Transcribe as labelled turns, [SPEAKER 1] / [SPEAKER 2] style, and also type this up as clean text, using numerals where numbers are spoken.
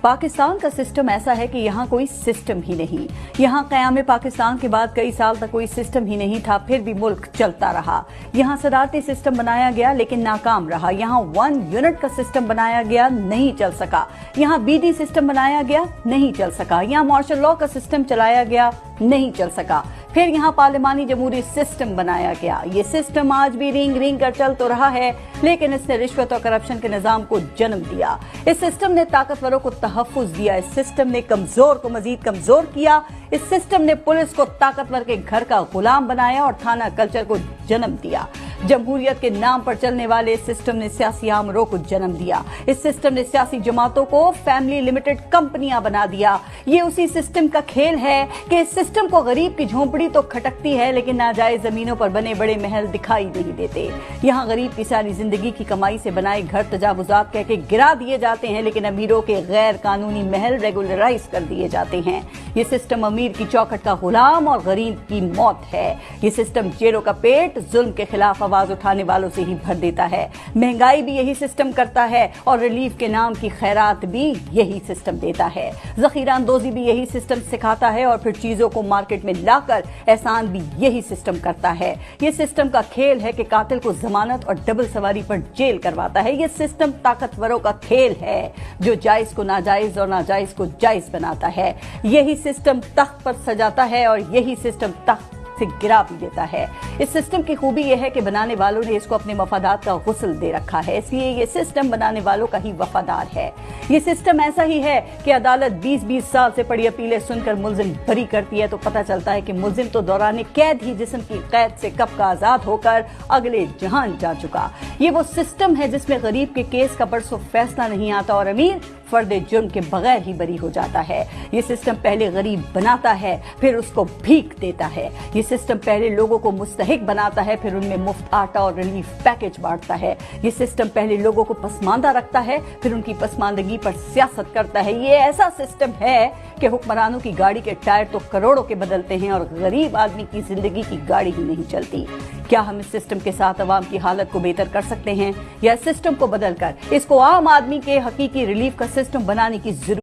[SPEAKER 1] पाकिस्तान का सिस्टम ऐसा है कि यहाँ कोई सिस्टम ही नहीं। यहाँ क़याम पाकिस्तान के बाद कई साल तक कोई सिस्टम ही नहीं था, फिर भी मुल्क चलता रहा। यहाँ सदारती सिस्टम बनाया गया लेकिन नाकाम रहा। यहाँ 1 यूनिट का सिस्टम बनाया गया, नहीं चल सका। यहाँ बीडी सिस्टम बनाया गया, नहीं चल सका। यहाँ मार्शल लॉ का सिस्टम चलाया गया, नहीं चल सका। फिर यहाँ पार्लिमानी जमहूरी सिस्टम बनाया गया। ये सिस्टम आज भी रिंग रिंग कर चल तो रहा है, लेकिन इसने रिश्वत और करप्शन के निजाम को जन्म दिया। इस सिस्टम ने ताकतवरों को तहफ्फुज दिया। इस सिस्टम ने कमजोर को मजीद कमजोर किया। इस सिस्टम ने पुलिस को ताकतवर के घर का गुलाम बनाया और थाना कल्चर को जन्म दिया। जमहूरियत के नाम पर चलने वाले इस सिस्टम ने सियासी आमरों को जन्म दिया। इस सिस्टम ने सियासी जमातों को फैमिली लिमिटेड कंपनियां बना दिया। ये उसी सिस्टम का खेल है कि इस सिस्टम को गरीब की झोंपड़ी तो खटकती है, लेकिन नाजायज जमीनों पर बने बड़े महल दिखाई नहीं देते। यहाँ गरीब की सारी जिंदगी की कमाई से बनाए घर तजावुजात कह के गिरा दिए जाते हैं, लेकिन अमीरों के गैर कानूनी महल रेगुलराइज कर दिए जाते हैं। ये सिस्टम अमीर की चौखट का गुलाम और गरीब की मौत है। ये सिस्टम जेलों का पेट जुल्म के खिलाफ आवाज उठाने वालों से ही भर देता है। महंगाई भी यही सिस्टम करता है और रिलीफ के नाम की खैरात भी यही सिस्टम देता है। जखीरा अंदोजी भी यही सिस्टम सिखाता है और फिर चीजों को मार्केट में लाकर एहसान भी यही सिस्टम करता है। ये सिस्टम का खेल है कि कातिल को जमानत और डबल सवारी पर जेल करवाता है। ये सिस्टम ताकतवरों का खेल है जो जायज को नाजायज और नाजायज को जायज बनाता है। यही सिस्टम तख्त पर सजाता है और यही सिस्टम तख्त से गिरा भी देता है। इस सिस्टम की खूबी यह है कि बनाने वालों ने इसको अपने मफादात का गुस्ल दे रखा है, इसलिए ये सिस्टम बनाने वालों का ही वफादार है। ये सिस्टम ऐसा ही है कि अदालत 20-20 साल से पड़ी अपीलें सुनकर मुल्जिम बरी करती है तो पता चलता है कि मुल्जिम तो दौरान कैद ही जिस्म की कैद से कब का आजाद होकर अगले जहान जा चुका। ये वो सिस्टम है जिसमें गरीब के केस का बरसों फैसला नहीं आता और अमीर फर्दे जुर्म के बगैर ही बरी हो जाता है। ये सिस्टम पहले गरीब बनाता है, फिर उसको भीख देता है। ये सिस्टम पहले लोगों को मुस्तहिक बनाता है, फिर उनमें मुफ्त आटा और रिलीफ पैकेज बांटता है। ये सिस्टम पहले लोगों को पसमानदा रखता है, फिर उनकी पसमानदगी पर सियासत करता है। ये ऐसा सिस्टम है कि हुक्मरानों की गाड़ी के टायर तो करोड़ों के बदलते हैं और गरीब आदमी की जिंदगी की गाड़ी ही नहीं चलती। क्या हम इस सिस्टम के साथ अवाम की हालत को बेहतर कर सकते हैं या इस सिस्टम को बदलकर इसको आम आदमी के हकीकी रिलीफ का सिस्टम बनाने की जरूरत